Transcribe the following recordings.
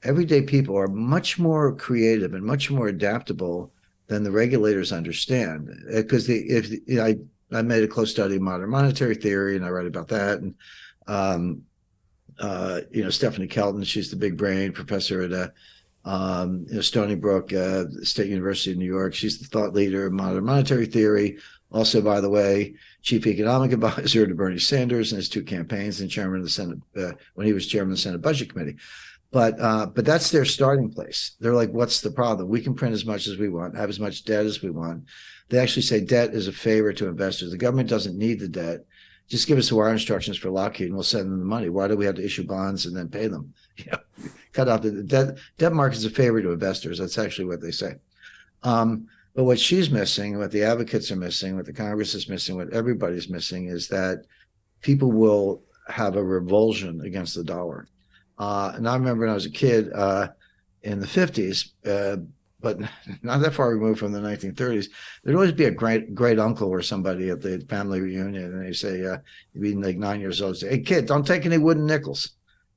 everyday people are much more creative and much more adaptable than the regulators understand. Because I made a close study of modern monetary theory, and I write about that. And um, Stephanie Kelton, she's the big brain professor at Stony Brook State University of New York. She's the thought leader of modern monetary theory. Also, by the way, chief economic advisor to Bernie Sanders in his two campaigns, and chairman of the Senate when he was chairman of the Senate Budget Committee. But that's their starting place. They're like, what's the problem? We can print as much as we want, have as much debt as we want. They actually say debt is a favor to investors. The government doesn't need the debt. Just give us the wire instructions for Lockheed and we'll send them the money. Why do we have to issue bonds and then pay them? Cut out the debt. Debt market is a favor to investors. That's actually what they say. But what she's missing, what the advocates are missing, what the Congress is missing, what everybody's missing is that people will have a revulsion against the dollar. And I remember when I was a kid in the 50s, but not that far removed from the 1930s, there'd always be a great uncle or somebody at the family reunion, and they say, you'd be like 9 years old, say, hey, kid, don't take any wooden nickels.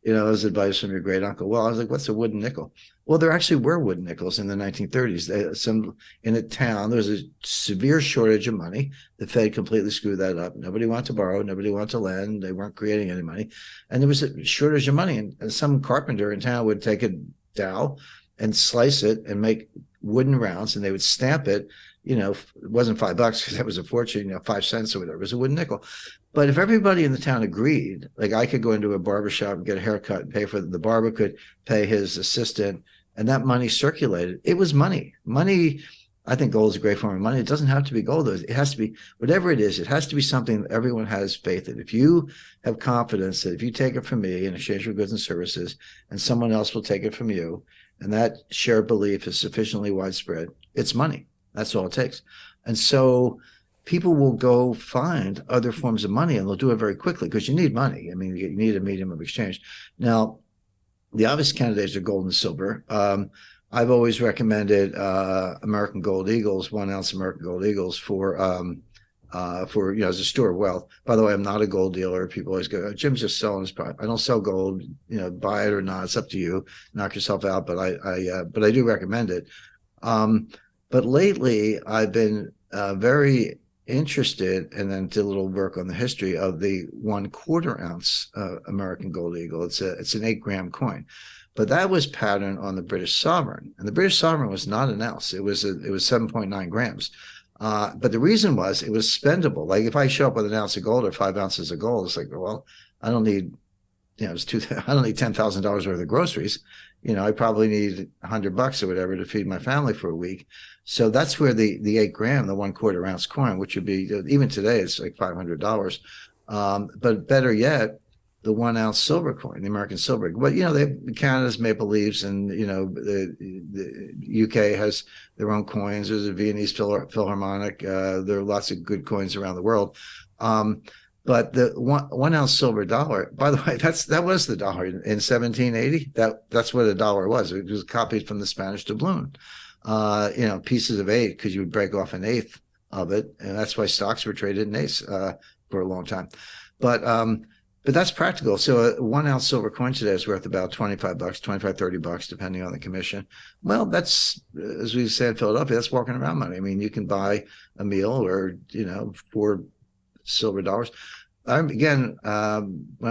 As advice from your great uncle. Well, I was like, what's a wooden nickel? Well, there actually were wooden nickels in the 1930s. In a town, there was a severe shortage of money. The Fed completely screwed that up. Nobody wanted to borrow. Nobody wanted to lend. They weren't creating any money. And there was a shortage of money. And some carpenter in town would take a dowel and slice it and make wooden rounds, and they would stamp it. It wasn't $5 because that was a fortune, 5 cents or whatever. It was a wooden nickel. But if everybody in the town agreed, like I could go into a barber shop and get a haircut and pay for it, the barber could pay his assistant, and that money circulated. It was money. Money, I think gold is a great form of money. It doesn't have to be gold. It has to be whatever it is. It has to be something that everyone has faith in. If you have confidence that if you take it from me in exchange for goods and services, and someone else will take it from you, and that shared belief is sufficiently widespread, it's money. That's all it takes. And so people will go find other forms of money, and they'll do it very quickly because you need money. I mean, you need a medium of exchange. Now, the obvious candidates are gold and silver. I've always recommended American Gold Eagles, 1 ounce American Gold Eagles for as a store of wealth. By the way, I'm not a gold dealer. People always go, Jim's just selling his product. I don't sell gold. Buy it or not. It's up to you. Knock yourself out. But I do recommend it. But lately, I've been very interested, and then did a little work on the history of the 1/4 ounce American Gold Eagle. It's an 8-gram coin, but that was patterned on the British sovereign, and the British sovereign was not an ounce. It was 7.9 grams. But the reason was it was spendable. Like if I show up with an ounce of gold or 5 ounces of gold, it's like, well, I don't need, I don't need $10,000 worth of groceries. I probably need $100 or whatever to feed my family for a week. So that's where the 8 gram, the 1/4 ounce coin, which would be, even today, it's like $500. But better yet, the 1 ounce silver coin, the American silver. But, Canada's maple leaves, and, the UK has their own coins. There's a Viennese Philharmonic. There are lots of good coins around the world. But the 1 ounce silver dollar, by the way, that was the dollar in 1780. That's what a dollar was. It was copied from the Spanish doubloon. Pieces of 8, because you would break off an eighth of it, and that's why stocks were traded in eighths for a long time. But that's practical. So a 1 ounce silver coin today is worth about $25, $30, depending on the commission. Well, that's, as we said in Philadelphia, that's walking around money. I mean, you can buy a meal or, 4 silver dollars. When I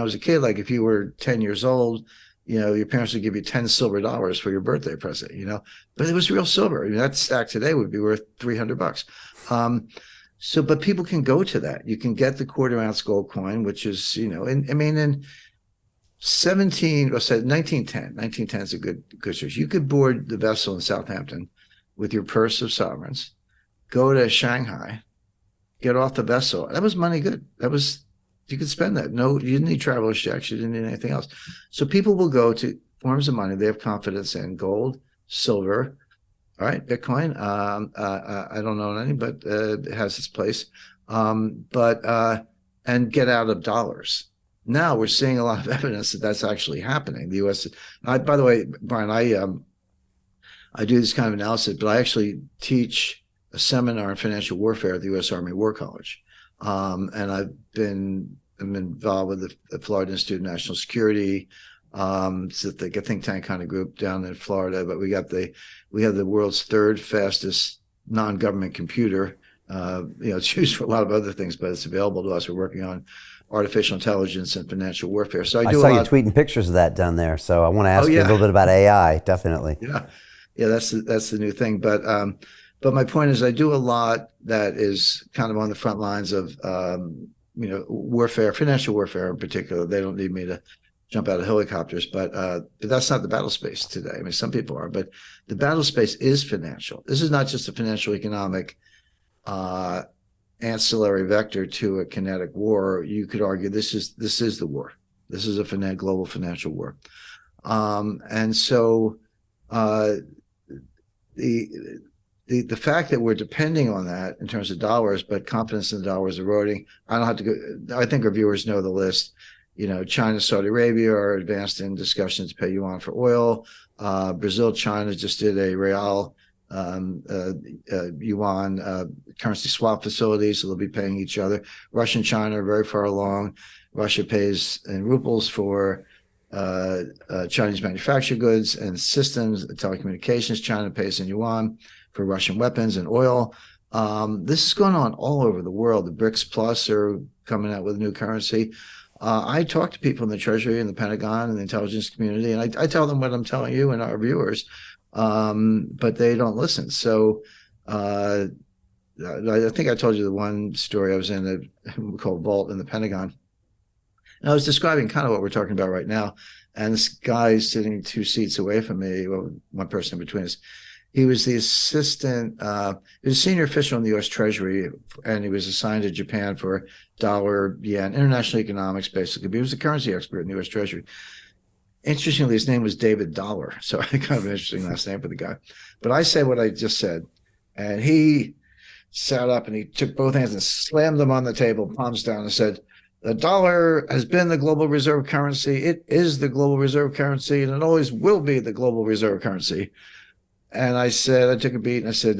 was a kid, like if you were 10 years old, your parents would give you 10 silver dollars for your birthday present, but it was real silver. I mean, that stack today would be worth $300. But people can go to that. You can get the 1/4 ounce gold coin, which is, in 1910 is a good source. You could board the vessel in Southampton with your purse of sovereigns, go to Shanghai, get off the vessel. That was money good. You could spend that. No, you didn't need traveler's checks. You didn't need anything else. So people will go to forms of money they have confidence in: gold, silver, all right, Bitcoin. I don't know any, but it has its place. And get out of dollars. Now we're seeing a lot of evidence that that's actually happening. The U.S. By the way, Brian, I do this kind of analysis, but I actually teach a seminar on financial warfare at the U.S. Army War College. And I'm involved with the Florida Institute of National Security. It's like a think tank kind of group down in Florida, but we have the world's third fastest non-government computer. It's used for a lot of other things, but it's available to us. We're working on artificial intelligence and financial warfare. So I saw you tweeting pictures of that down there. So I want to ask you a little bit about AI. Definitely. Yeah, that's the new thing. But my point is, I do a lot that is kind of on the front lines of warfare, financial warfare in particular. They don't need me to jump out of helicopters, but that's not the battle space today. I mean, some people are, but the battle space is financial. This is not just a financial economic ancillary vector to a kinetic war. You could argue this is the war. This is a global financial war, and so the fact that we're depending on that in terms of dollars, but confidence in the dollar is eroding. I don't have to go. I think our viewers know the list. China, Saudi Arabia are advanced in discussions to pay yuan for oil. Brazil, China just did a real yuan currency swap facility, so they'll be paying each other. Russia and China are very far along. Russia pays in rubles for Chinese manufactured goods and systems, telecommunications. China pays in yuan for Russian weapons and oil. This is going on all over the world. The BRICS Plus are coming out with a new currency. I talk to people in the Treasury and the Pentagon and the intelligence community, and I tell them what I'm telling you and our viewers, but they don't listen. So I think I told you the one story. I was in a called Vault in the Pentagon, and I was describing kind of what we're talking about right now. And this guy sitting 2 seats away from me, well, one person in between us, he was the assistant, he was a senior official in the U.S. Treasury, and he was assigned to Japan for dollar, yen, international economics, basically. But he was a currency expert in the U.S. Treasury. Interestingly, his name was David Dollar, so kind of an interesting last name for the guy. But I said what I just said, and he sat up and he took both hands and slammed them on the table, palms down, and said, "The dollar has been the global reserve currency. It is the global reserve currency, and it always will be the global reserve currency." And I took a beat and I said,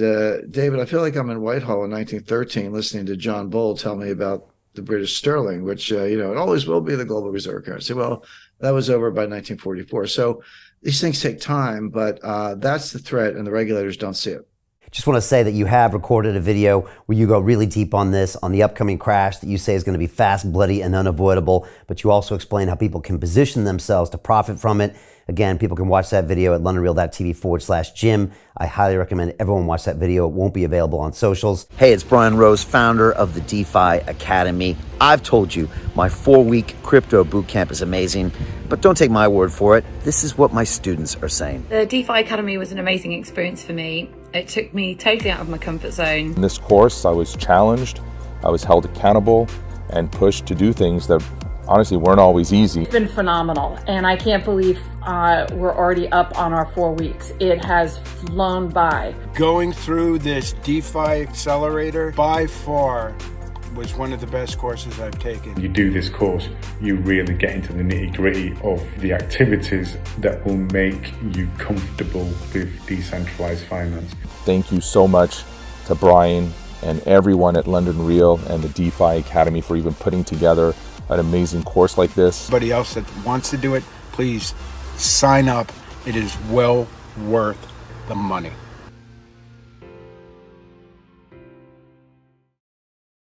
David, I feel like I'm in Whitehall in 1913 listening to John Bull tell me about the British sterling, which, it always will be the global reserve currency. Well, that was over by 1944. So these things take time, but that's the threat, and the regulators don't see it. Just want to say that you have recorded a video where you go really deep on this, on the upcoming crash that you say is going to be fast, bloody, and unavoidable, but you also explain how people can position themselves to profit from it. Again, people can watch that video at londonreal.tv/Jim. I highly recommend everyone watch that video. It won't be available on socials. Hey, it's Brian Rose, founder of the DeFi Academy. I've told you my 4-week crypto bootcamp is amazing, but don't take my word for it. This is what my students are saying. The DeFi Academy was an amazing experience for me. It took me totally out of my comfort zone. In this course, I was challenged, I was held accountable, and pushed to do things that honestly weren't always easy. It's been phenomenal, and I can't believe we're already up on our 4 weeks. It has flown by. Going through this DeFi accelerator by far was one of the best courses I've taken. You do this course, you really get into the nitty-gritty of the activities that will make you comfortable with decentralized finance. Thank you so much to Brian and everyone at London Real and the DeFi Academy for even putting together an amazing course like this. Anybody else that wants to do it, please sign up. It is well worth the money.